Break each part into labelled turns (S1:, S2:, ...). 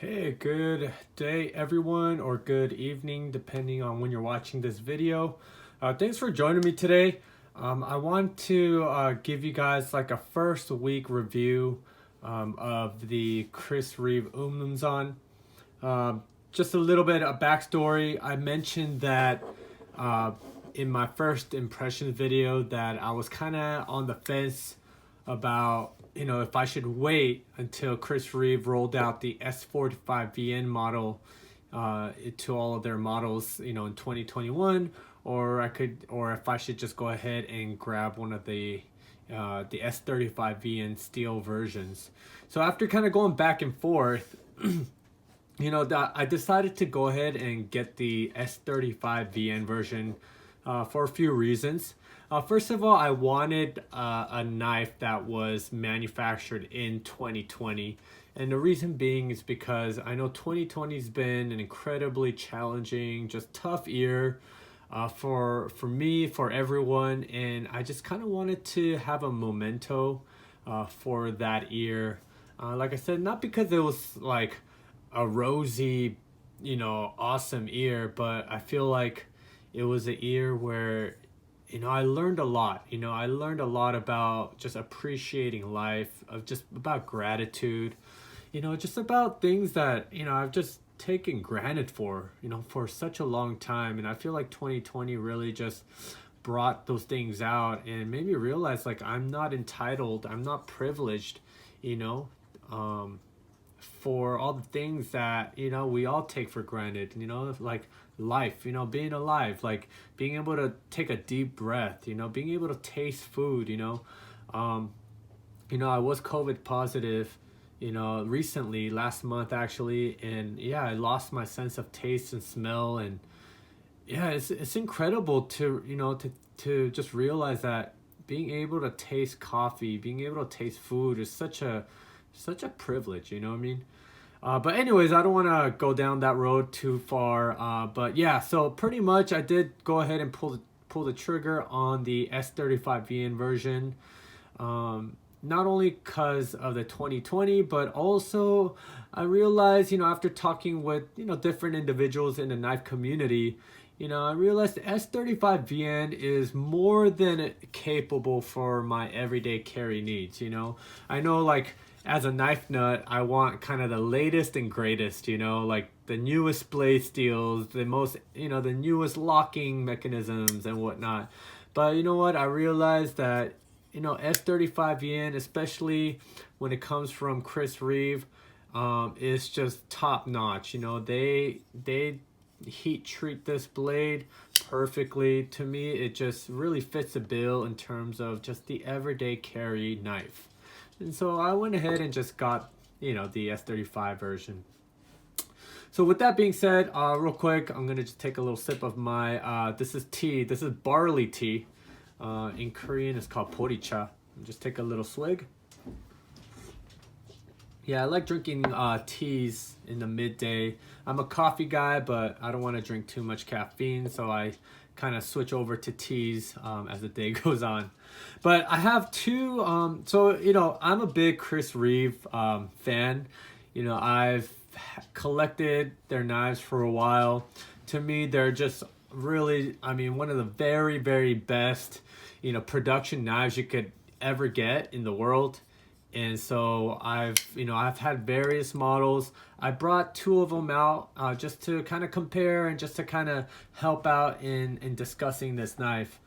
S1: Hey, good day everyone, or good evening depending on when you're watching this video. Thanks for joining me today. I want to give you guys like a first week review of the Chris Reeve Umnumzaan. Just a little bit of backstory. I mentioned that uh, in my first impressions video that I was kind of on the fence about if I should wait until Chris Reeve rolled out the S45VN model to all of their models in 2021, or if I should just go ahead and grab one of the S35VN steel versions. So after kind of going back and forth, I decided to go ahead and get the S35VN version for a few reasons. First of all, I wanted a knife that was manufactured in 2020. And the reason being is because I know 2020 has been an incredibly challenging, just tough year for me, for everyone. And I just kind of wanted to have a memento for that year. Like I said, not because it was like a rosy, awesome year, but I feel like it was a year where, I learned a lot. I learned a lot about just appreciating life, of just about gratitude, just about things that, I've just taken granted for such a long time. And I feel like 2020 really just brought those things out and made me realize like I'm not entitled, I'm not privileged, you know, um, for all the things that we all take for granted, like life, being alive, like being able to take a deep breath, being able to taste food. um I was COVID positive, recently, last month actually, and yeah, I lost my sense of taste and smell. And yeah, it's incredible to to just realize that being able to taste coffee, being able to taste food is such a privilege, you know what I mean? But anyways, I don't want to go down that road too far. But yeah, so pretty much I did go ahead and pull the trigger on the S35VN version. Not only because of the 2020, but also I realized, after talking with, different individuals in the knife community, I realized the S35VN is more than capable for my everyday carry needs. I know, like, as a knife nut, I want kind of the latest and greatest, like the newest blade steels, the most, the newest locking mechanisms and whatnot. But you know what? I realized that, S35VN, especially when it comes from Chris Reeve, is just top notch. They heat treat this blade perfectly. To me, it just really fits the bill in terms of just the everyday carry knife. And so I went ahead and just got, the S35 version. So with that being said, real quick, I'm going to just take a little sip of my, this is tea. This is barley tea. In Korean, it's called poricha. Just take a little swig. Yeah, I like drinking teas in the midday. I'm a coffee guy, but I don't want to drink too much caffeine, so I kind of switch over to teas as the day goes on. But I have two, I'm a big Chris Reeve fan. I've collected their knives for a while. To me, they're just really, one of the very, very best, production knives you could ever get in the world. And so I've had various models. I brought two of them out just to kind of compare and just to kind of help out in discussing this knife.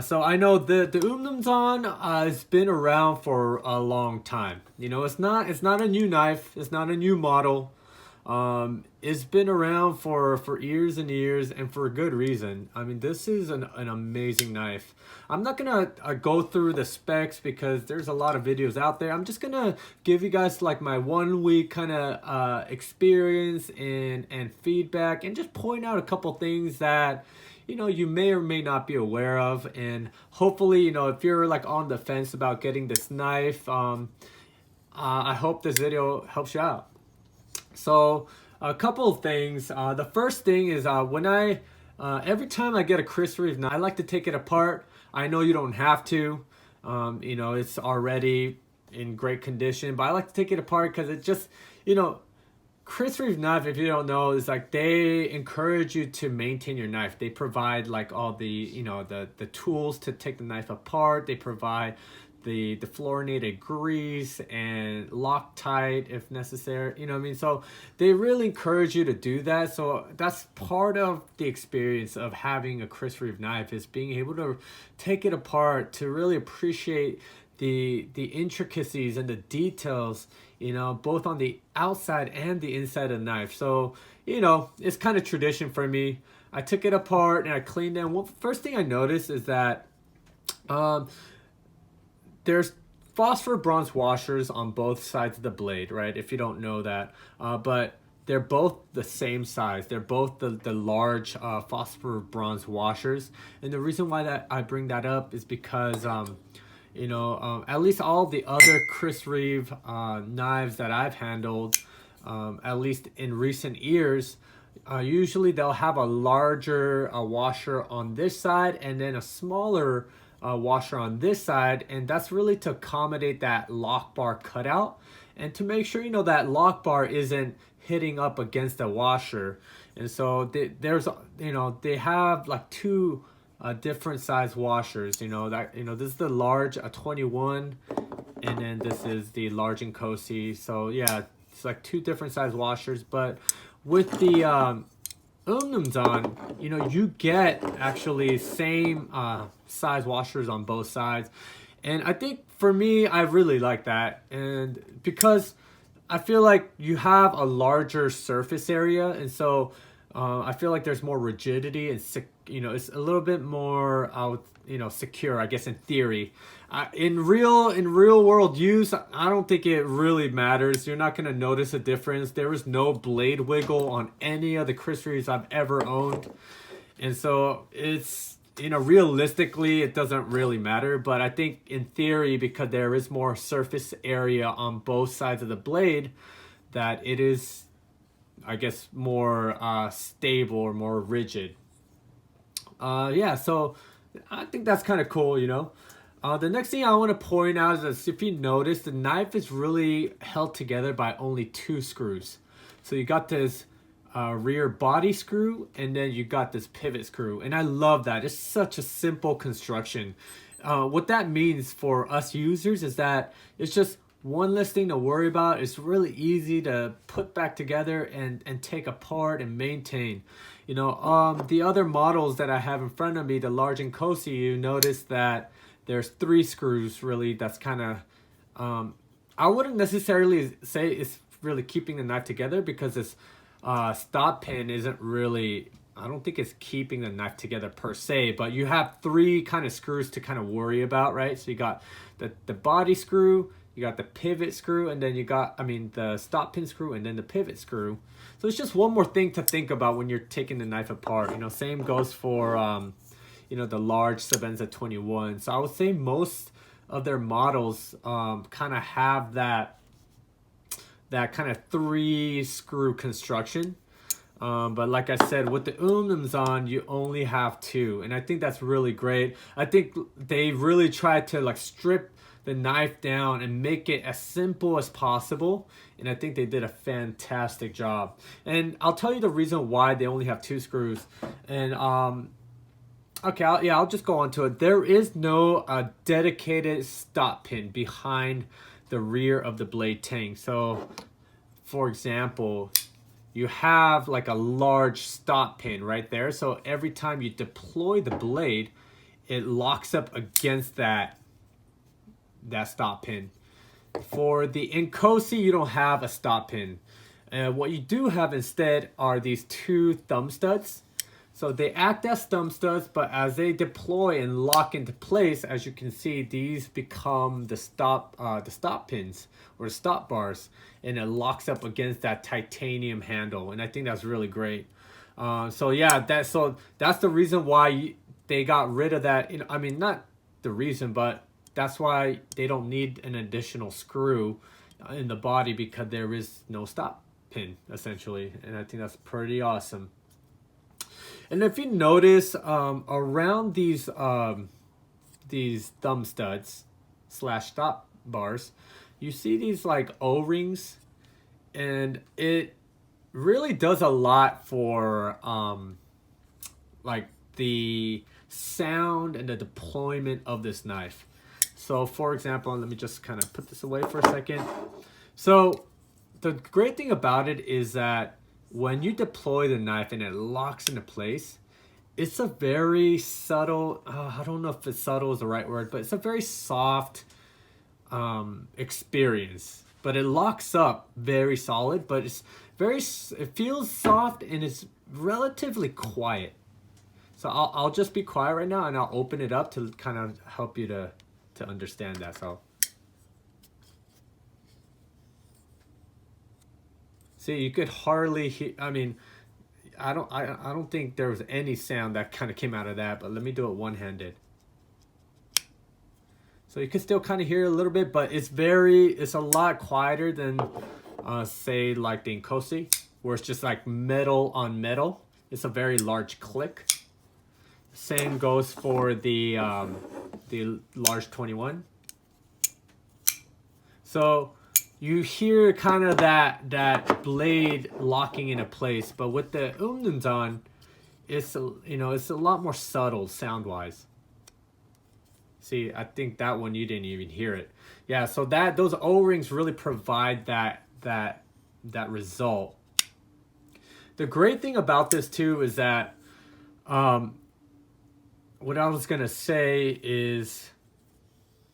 S1: So I know the Umnumzaan has been around for a long time. It's not a new knife. It's not a new model. It's been around for years and years, and for a good reason. This is an amazing knife. I'm not gonna go through the specs because there's a lot of videos out there. I'm just gonna give you guys like my 1 week kind of experience and feedback, and just point out a couple things that you may or may not be aware of. And hopefully, if you're like on the fence about getting this knife, I hope this video helps you out. So a couple of things. The first thing is when every time I get a Chris Reeve knife, I like to take it apart. I know you don't have to. It's already in great condition, but I like to take it apart because it just, Chris Reeve knife, if you don't know, is like they encourage you to maintain your knife. They provide like all the, you know, the tools to take the knife apart. They provide the fluorinated grease and Loctite if necessary. You know what I mean? So they really encourage you to do that. So that's part of the experience of having a Chris Reeve knife, is being able to take it apart, to really appreciate the intricacies and the details, you know, both on the outside and the inside of the knife. So, you know, it's kind of tradition for me. I took it apart and I cleaned it. Well, first thing I noticed is that there's phosphor bronze washers on both sides of the blade, right? If you don't know that, but they're both the same size. They're both the large phosphor bronze washers. And the reason why that I bring that up is because you know, at least all the other Chris Reeve knives that I've handled, at least in recent years, usually they'll have a larger washer on this side and then a smaller washer on this side, and that's really to accommodate that lock bar cutout and to make sure, you know, that lock bar isn't hitting up against the washer. And so there's, you know, they have like two different size washers, you know, that, you know, this is the large, a 21, and then this is the large Nkosi. So yeah, it's like two different size washers. But with the Umnumzaan, you know, you get actually same size washers on both sides. And I think for me, I really like that. And because I feel like you have a larger surface area, and so I feel like there's more rigidity and, you know, it's a little bit more you know, secure, I guess, in theory. In real world use, I don't think it really matters. You're not gonna notice a difference. There was no blade wiggle on any of the Chris Reeves I've ever owned, and so it's, you know, realistically it doesn't really matter. But I think in theory, because there is more surface area on both sides of the blade, that it is, I guess, more stable or more rigid. Yeah, so I think that's kind of cool, you know. The next thing I want to point out is that if you notice, the knife is really held together by only two screws. So you got this rear body screw, and then you got this pivot screw, and I love that. It's such a simple construction. What that means for us users is that it's just one less thing to worry about. It's really easy to put back together and take apart and maintain. You know, the other models that I have in front of me, the large Nkosi, you notice that there's three screws really. That's kind of, I wouldn't necessarily say it's really keeping the knife together, because this stop pin isn't really, I don't think it's keeping the knife together per se, but you have three kind of screws to kind of worry about, right? So you got the body screw, you got the pivot screw, and then you got, I mean, the stop pin screw, and then the pivot screw. So it's just one more thing to think about when you're taking the knife apart. You know, same goes for, you know, the large Sabenza 21. So I would say most of their models kind of have that kind of three screw construction. But like I said, with the Umnumzaan, you only have two, and I think that's really great. I think they really tried to like strip the knife down and make it as simple as possible, and I think they did a fantastic job. And I'll tell you the reason why they only have two screws. And okay, I'll just go on to it. There is no dedicated stop pin behind the rear of the blade tank. So for example, you have like a large stop pin right there. So every time you deploy the blade, it locks up against that stop pin. For the Nkosi, you don't have a stop pin. What you do have instead are these two thumb studs. So they act as thumb studs, but as they deploy and lock into place, as you can see, these become the stop pins or the stop bars, and it locks up against that titanium handle, and I think that's really great. So yeah, that's the reason why they got rid of that. You know, I mean, not the reason, but that's why they don't need an additional screw in the body, because there is no stop pin essentially, and I think that's pretty awesome. And if you notice, around these thumb studs / stop bars, you see these like O-rings, and it really does a lot for like the sound and the deployment of this knife. So for example, let me just kind of put this away for a second. So the great thing about it is that when you deploy the knife and it locks into place, it's a very subtle, I don't know if it's subtle is the right word, but it's a very soft experience. But it locks up very solid, but it feels soft and it's relatively quiet. So I'll just be quiet right now and I'll open it up to kind of help you to understand that. So see, you could hardly hear, I mean, I don't think there was any sound that kind of came out of that, but let me do it one-handed. So you can still kind of hear it a little bit, but it's a lot quieter than say like the Nkosi, where it's just like metal on metal. It's a very large click. Same goes for the large 21. So you hear kind of that blade locking into place, but with the Umnumzaan, it's a lot more subtle sound wise. See, I think that one you didn't even hear it. Yeah, so those O-rings really provide that result. The great thing about this too is that what I was gonna say is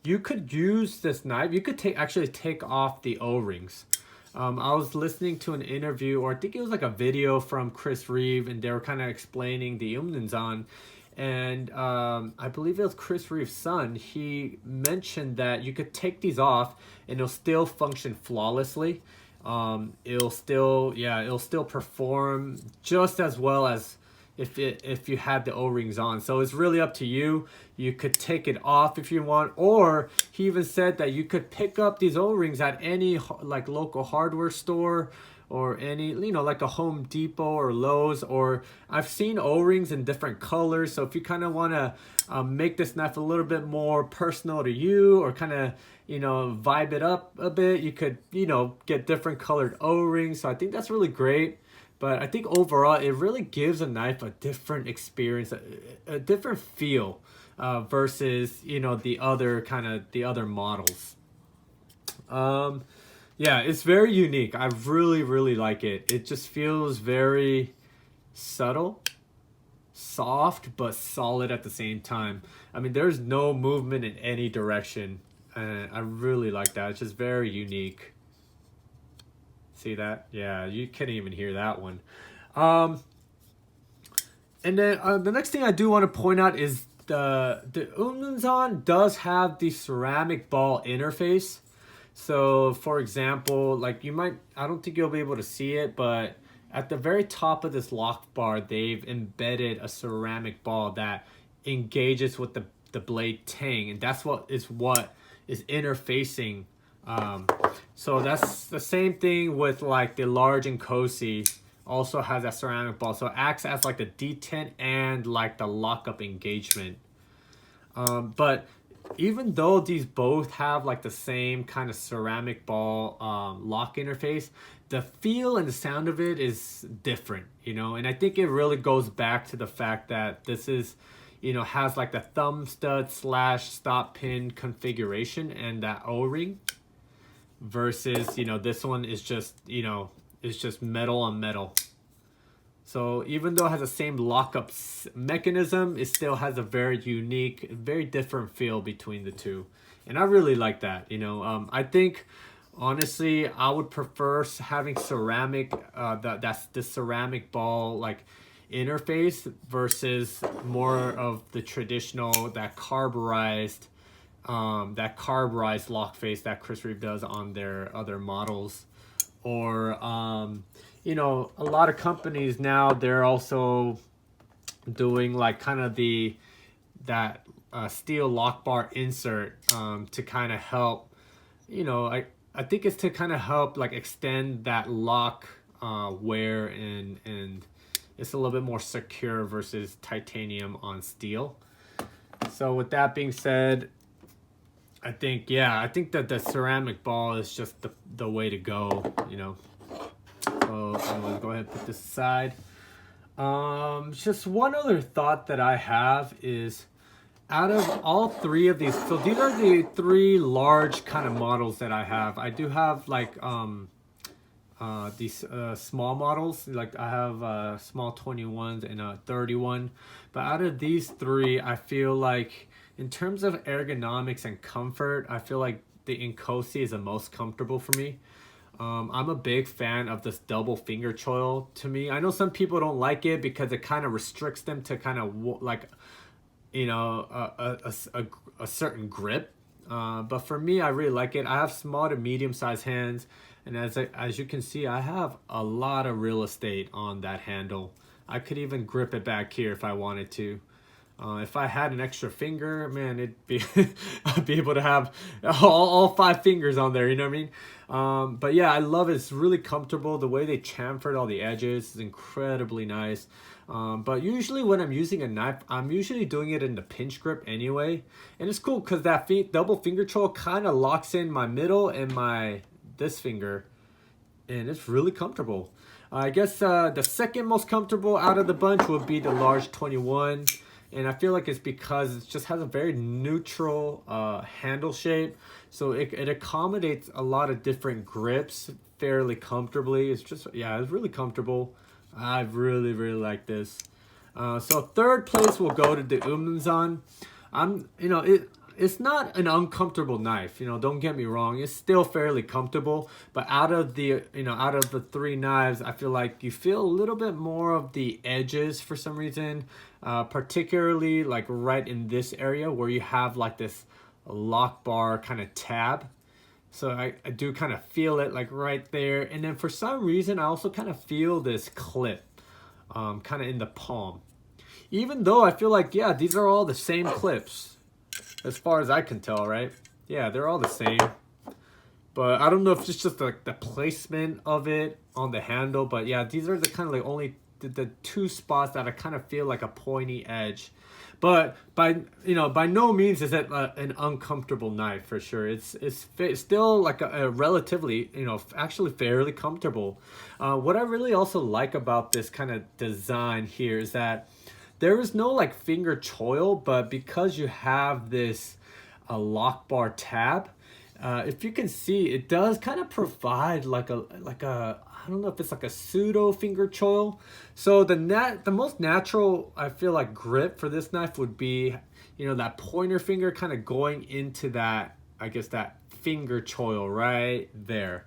S1: you could use this knife. You could actually take off the O-rings. I was listening to an interview, or I think it was like a video from Reeve, and they were kind of explaining the Umnumzaan. And I believe it was Reeve's son. He mentioned that you could take these off and it'll still function flawlessly. It'll still perform just as well as if you had the O-rings on. So it's really up to you. You could take it off if you want, or he even said that you could pick up these O-rings at any like local hardware store, or any, like a Home Depot or Lowe's. Or I've seen O-rings in different colors. So if you kind of want to make this knife a little bit more personal to you, or kind of, vibe it up a bit, you could, get different colored O-rings. So I think that's really great. But I think overall, it really gives a knife a different experience, a different feel versus, the other models. Yeah, it's very unique. I really, really like it. It just feels very subtle, soft, but solid at the same time. I mean, there's no movement in any direction. And I really like that. It's just very unique. See that? Yeah, you can't even hear that one. And then the next thing I do want to point out is the Umnumzaan does have the ceramic ball interface. So for example, like I don't think you'll be able to see it, but at the very top of this lock bar, they've embedded a ceramic ball that engages with the blade tang, and that's what is interfacing. So that's the same thing with like the large Nkosi, also has that ceramic ball. So it acts as like the detent and like the lockup engagement. But even though these both have like the same kind of ceramic ball lock interface, the feel and the sound of it is different, and I think it really goes back to the fact that this is, has like the thumb stud / stop pin configuration and that O-ring, versus, this one is just, it's just metal on metal. So even though it has the same lockup mechanism, it still has a very unique, very different feel between the two. And I really like that, I think, honestly, I would prefer having ceramic, that's the ceramic ball, like, interface versus more of the traditional, that carburized lock face that Reeve does on their other models. Or, a lot of companies now, they're also doing like kind of that steel lock bar insert to kind of help, I think it's to kind of help like extend that lock wear, and it's a little bit more secure versus titanium on steel. So with that being said, I think that the ceramic ball is just the way to go, So Anyways, go ahead and put this aside. Just one other thought that I have is, out of all three of these, so these are the three large kind of models that I have. I do have like these small models, like I have small 21s and a 31, but out of these three, I feel like in terms of ergonomics and comfort, I feel like the Incosi is the most comfortable for me. I'm a big fan of this double finger choil. To me, I know some people don't like it because it kind of restricts them to kind of like, you know, a certain grip. But for me, I really like it. I have small to medium sized hands, and as you can see, I have a lot of real estate on that handle. I could even grip it back here if I wanted to. If I had an extra finger, man, it'd be I'd be able to have all five fingers on there. You know what I mean? But yeah, I love it. It's really comfortable. The way they chamfered all the edges is incredibly nice. But usually when I'm using a knife, I'm usually doing it in the pinch grip anyway, and it's cool because that double finger choil kind of locks in my middle and this finger, and it's really comfortable. I guess the second most comfortable out of the bunch would be the large 21. And I feel like it's because it just has a very neutral handle shape. So it accommodates a lot of different grips fairly comfortably. It's just, yeah, it's really comfortable. I really, really like this. So third place will go to the Umnumzaan. It's not an uncomfortable knife, don't get me wrong. It's still fairly comfortable, but out of the three knives, I feel like you feel a little bit more of the edges for some reason, particularly like right in this area where you have like this lock bar kind of tab. So I do kind of feel it like right there. And then for some reason, I also kind of feel this clip kind of in the palm. Even though I feel like, yeah, these are all the same clips. As far as I can tell, right? Yeah, they're all the same. But I don't know if it's just like the placement of it on the handle. But yeah, these are the kind of like only the two spots that I kind of feel like a pointy edge. But by no means is it an uncomfortable knife for sure. It's still like a relatively, actually fairly comfortable. What I really also like about this kind of design here is that there is no like finger choil, but because you have this lock bar tab, if you can see, it does kind of provide like a I don't know if it's like a pseudo finger choil. So the most natural, I feel like, grip for this knife would be, that pointer finger kind of going into that, I guess, that finger choil right there.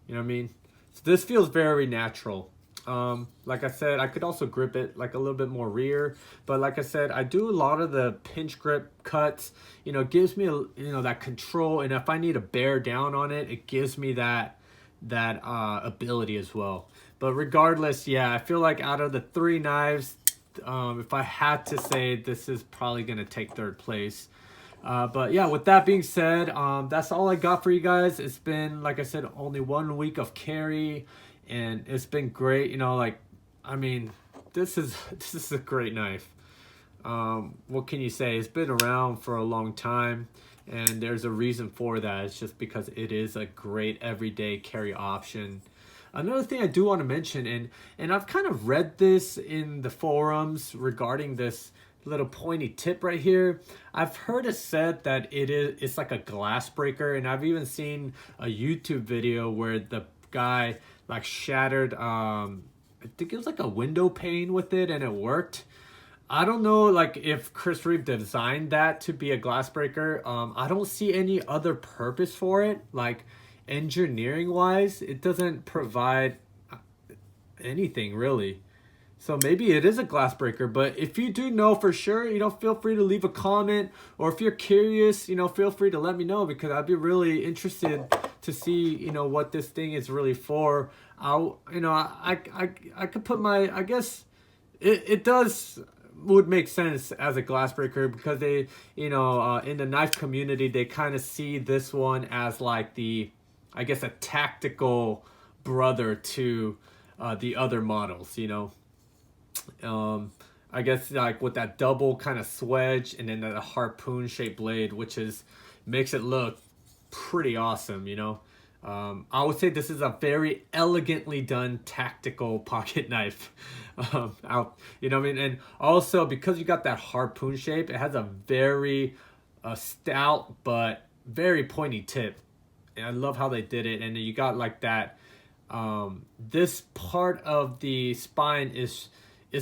S1: You know what I mean? So this feels very natural. Like I said, I could also grip it like a little bit more rear, but like I said, I do a lot of the pinch grip cuts. Gives me that control, and if I need to bear down on it, it gives me that ability as well. But regardless, yeah, I feel like out of the three knives, if I had to say, this is probably gonna take third place. But yeah, with that being said, that's all I got for you guys. It's been, like I said, only 1 week of carry, and it's been great. This is a great knife. What can you say? It's been around for a long time, and there's a reason for that. It's just because it is a great everyday carry option. Another thing I do want to mention, and I've kind of read this in the forums regarding this little pointy tip right here. I've heard it said that it's like a glass breaker, and I've even seen a YouTube video where the guy like shattered I think it was like a window pane with it, and it worked. I don't know like if Chris Reeve designed that to be a glass breaker. I don't see any other purpose for it, like engineering wise. It doesn't provide anything really. So maybe it is a glass breaker, but if you do know for sure, feel free to leave a comment, or if you're curious, feel free to let me know, because I'd be really interested to see, what this thing is really for. I could put I guess it would make sense as a glass breaker, because they, in the knife community, they kind of see this one as like I guess a tactical brother to the other models, I guess like with that double kind of swedge and then the harpoon shaped blade, which makes it look pretty awesome, I would say this is a very elegantly done tactical pocket knife. You know what I mean? And also because you got that harpoon shape, it has a very stout but very pointy tip. And I love how they did it. And you got like that, this part of the spine is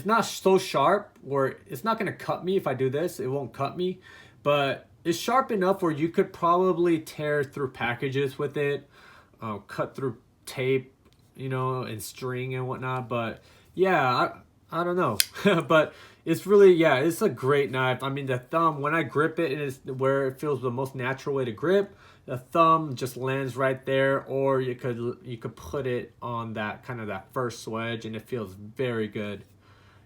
S1: not so sharp where it's not going to cut me. If I do this, it won't cut me, but it's sharp enough where you could probably tear through packages with it, cut through tape, you know, and string and whatnot. But yeah, I don't know. But it's really, yeah, it's a great knife. I mean, the thumb, when I grip it, it is where it feels the most natural way to grip. The thumb just lands right there, or you could put it on that kind of that first wedge, and it feels very good.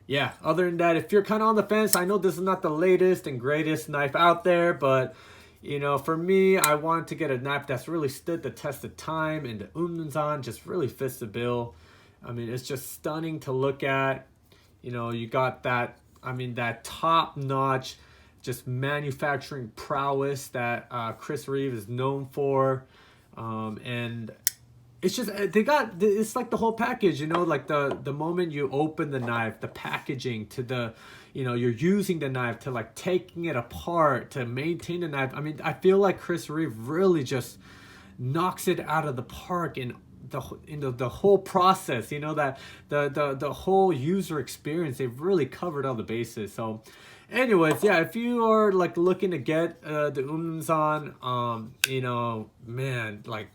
S1: Yeah, other than that, if you're kind of on the fence, I know this is not the latest and greatest knife out there, but you know, for me, I wanted to get a knife that's really stood the test of time, and the Umnumzaan just really fits the bill. I mean, it's just stunning to look at. You know, you got that, I mean, that top-notch just manufacturing prowess that Chris Reeve is known for. And it's just, it's like the whole package, you know, like the moment you open the knife, the packaging to the, you know, you're using the knife to like taking it apart to maintain the knife. I mean, I feel like Chris Reeve really just knocks it out of the park in the whole process, you know, that the whole user experience. They've really covered all the bases. So anyways, yeah, if you are like looking to get the Umnumzaan, you know, man, like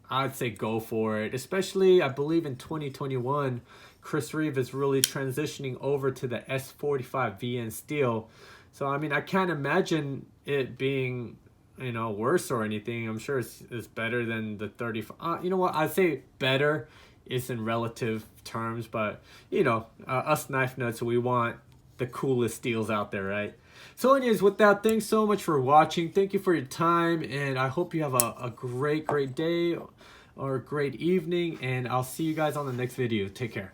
S1: I'd say go for it. Especially, I believe in 2021, Chris Reeve is really transitioning over to the S45 VN steel. So I mean, I can't imagine it being, you know, worse or anything. I'm sure it's better than the 35. You know what? I'd say better is in relative terms, but you know, us knife nuts, we want the coolest steels out there, right? So anyways, with that, thanks so much for watching. Thank you for your time, and I hope you have a great day or a great evening, and I'll see you guys on the next video. Take care.